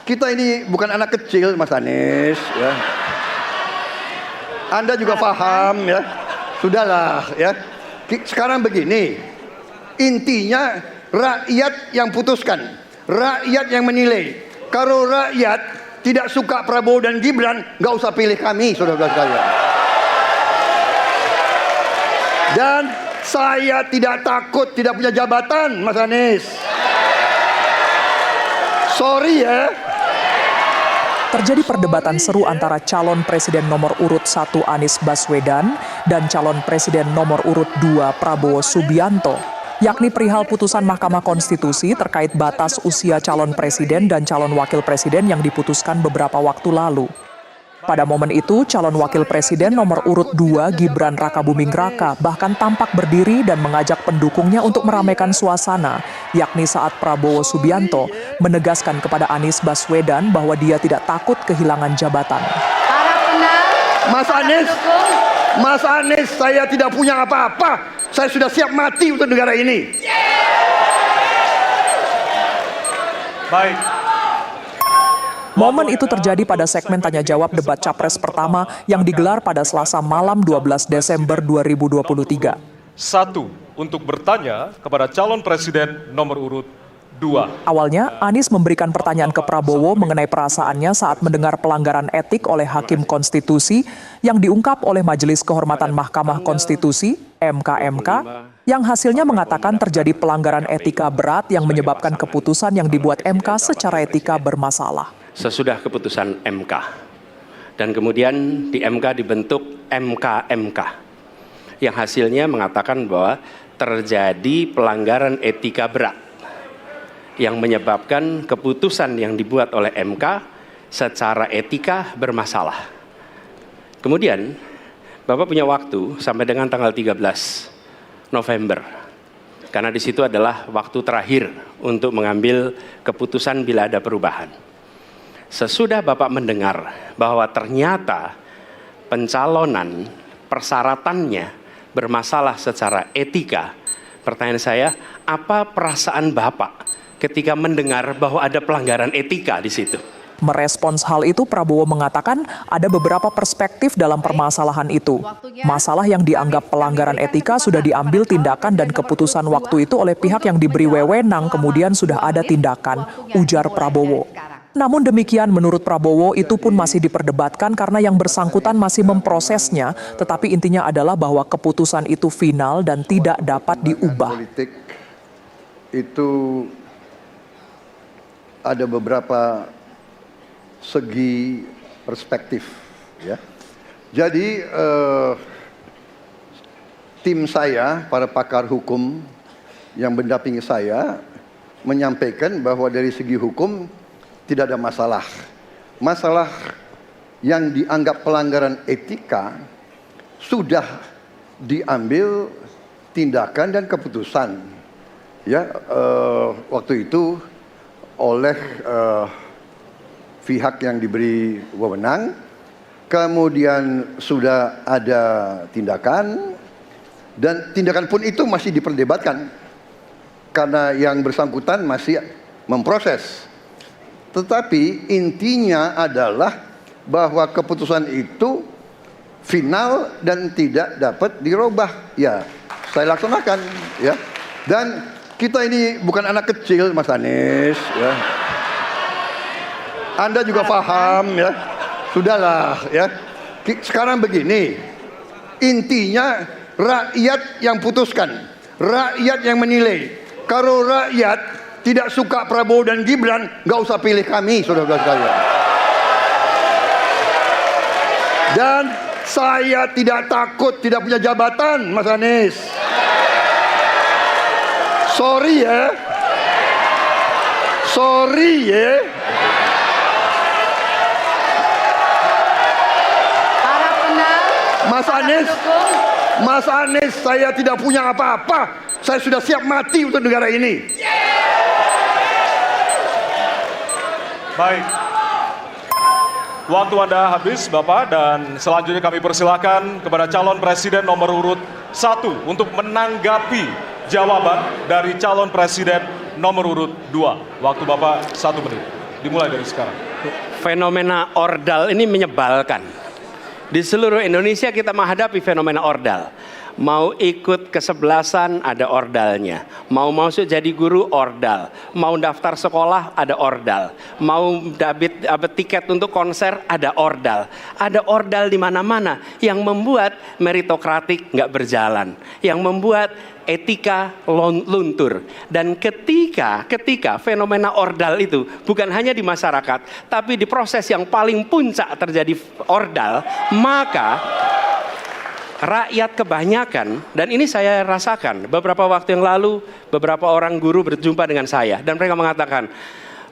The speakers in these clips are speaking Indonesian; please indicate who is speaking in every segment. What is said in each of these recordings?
Speaker 1: kita ini bukan anak kecil, Mas Anies. Ya. Anda juga paham ya. Sudahlah ya. Sekarang begini, intinya rakyat yang putuskan, rakyat yang menilai. Kalau rakyat tidak suka Prabowo dan Gibran, nggak usah pilih kami, saudara-saudara sekalian. Dan saya tidak takut tidak punya jabatan, Mas Anies. Sorry ya.
Speaker 2: Terjadi perdebatan seru antara calon presiden nomor urut 1 Anies Baswedan dan calon presiden nomor urut 2 Prabowo Subianto, yakni perihal putusan Mahkamah Konstitusi terkait batas usia calon presiden dan calon wakil presiden yang diputuskan beberapa waktu lalu. Pada momen itu, calon wakil presiden nomor urut 2 Gibran Rakabuming Raka bahkan tampak berdiri dan mengajak pendukungnya untuk meramaikan suasana, yakni saat Prabowo Subianto menegaskan kepada Anies Baswedan bahwa dia tidak takut kehilangan jabatan.
Speaker 1: Mas Anies, saya tidak punya apa-apa. Saya sudah siap mati untuk negara ini.
Speaker 3: Baik.
Speaker 2: Momen itu terjadi pada segmen tanya-jawab debat Capres pertama yang digelar pada Selasa malam 12 Desember 2023.
Speaker 3: 1. Untuk bertanya kepada calon presiden nomor urut 2.
Speaker 2: Awalnya, Anies memberikan pertanyaan ke Prabowo mengenai perasaannya saat mendengar pelanggaran etik oleh Hakim Konstitusi yang diungkap oleh Majelis Kehormatan Mahkamah Konstitusi, MKMK, yang hasilnya mengatakan terjadi pelanggaran etika berat yang menyebabkan keputusan yang dibuat MK secara etika bermasalah.
Speaker 4: Sesudah keputusan MK dan kemudian di MK dibentuk MKMK yang hasilnya mengatakan bahwa terjadi pelanggaran etika berat yang menyebabkan keputusan yang dibuat oleh MK secara etika bermasalah. Kemudian Bapak punya waktu sampai dengan tanggal 13 November karena di situ adalah waktu terakhir untuk mengambil keputusan bila ada perubahan. Sesudah Bapak mendengar bahwa ternyata pencalonan persyaratannya bermasalah secara etika, pertanyaan saya, apa perasaan Bapak ketika mendengar bahwa ada pelanggaran etika di situ?
Speaker 2: Merespons hal itu, Prabowo mengatakan ada beberapa perspektif dalam permasalahan itu. Masalah yang dianggap pelanggaran etika sudah diambil tindakan dan keputusan waktu itu oleh pihak yang diberi wewenang, kemudian sudah ada tindakan, ujar Prabowo. Namun demikian, menurut Prabowo itu pun masih diperdebatkan karena yang bersangkutan masih memprosesnya, tetapi intinya adalah bahwa keputusan itu final dan tidak dapat diubah.
Speaker 1: Politik itu ada beberapa segi perspektif, ya. Jadi tim saya, para pakar hukum yang mendampingi saya, menyampaikan bahwa dari segi hukum tidak ada masalah. Masalah yang dianggap pelanggaran etika sudah diambil tindakan dan keputusan, ya, waktu itu oleh pihak yang diberi wewenang. Kemudian sudah ada tindakan dan tindakan pun itu masih diperdebatkan karena yang bersangkutan masih memproses. Tetapi intinya adalah bahwa keputusan itu final dan tidak dapat dirubah. Ya, saya laksanakan, ya. Dan kita ini bukan anak kecil, Mas Anies, ya. Anda juga paham, ya. Sudahlah, ya. Sekarang begini, intinya rakyat yang putuskan, rakyat yang menilai. Kalau rakyat tidak suka Prabowo dan Gibran, nggak usah pilih kami, saudara-saudara sekalian. Dan saya tidak takut tidak punya jabatan, Mas Anies. Sorry ya. Sorry ya. Mas Anies, saya tidak punya apa-apa. Saya sudah siap mati untuk negara ini.
Speaker 3: Baik. Waktu Anda habis, Bapak, dan selanjutnya kami persilakan kepada calon presiden nomor urut 1 untuk menanggapi jawaban dari calon presiden nomor urut 2. Waktu Bapak 1 menit. dimulai dari sekarang.
Speaker 4: Fenomena ordal ini menyebalkan. Di seluruh Indonesia kita menghadapi fenomena ordal. Mau ikut kesebelasan ada ordalnya. Mau masuk jadi guru ordal. Mau daftar sekolah ada ordal. Mau dapat tiket untuk konser ada ordal. Ada ordal di mana-mana yang membuat meritokratik nggak berjalan. Yang membuat etika luntur. Dan ketika fenomena ordal itu bukan hanya di masyarakat, tapi di proses yang paling puncak terjadi ordal, maka rakyat kebanyakan, dan ini saya rasakan beberapa waktu yang lalu, beberapa orang guru berjumpa dengan saya dan mereka mengatakan,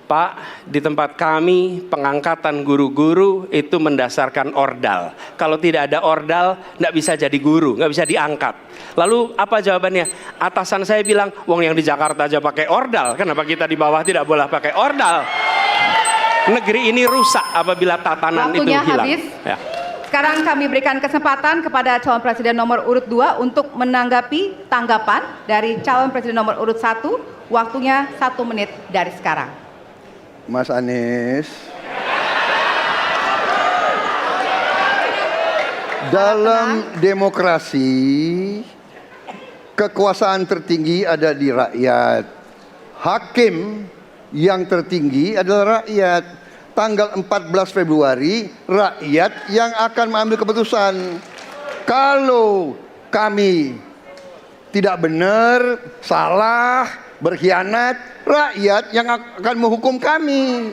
Speaker 4: Pak, di tempat kami pengangkatan guru-guru itu mendasarkan ordal. Kalau tidak ada ordal, nggak bisa jadi guru, nggak bisa diangkat. Lalu apa jawabannya? Atasan saya bilang, wong yang di Jakarta aja pakai ordal, kenapa kita di bawah tidak boleh pakai ordal? Negeri ini rusak apabila tatanan
Speaker 5: Waktunya
Speaker 4: itu hilang.
Speaker 5: habis.
Speaker 4: Ya.
Speaker 5: Sekarang kami berikan kesempatan kepada calon presiden nomor urut 2 untuk menanggapi tanggapan dari calon presiden nomor urut 1. Waktunya 1 menit dari sekarang.
Speaker 1: Mas Anies, dalam demokrasi kekuasaan tertinggi ada di rakyat. Hakim yang tertinggi adalah rakyat. Tanggal 14 Februari rakyat yang akan mengambil keputusan. Kalau kami tidak benar, salah, berkhianat, rakyat yang akan menghukum kami.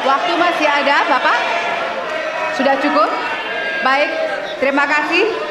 Speaker 5: Waktu masih ada, Bapak? Sudah cukup? Baik, terima kasih.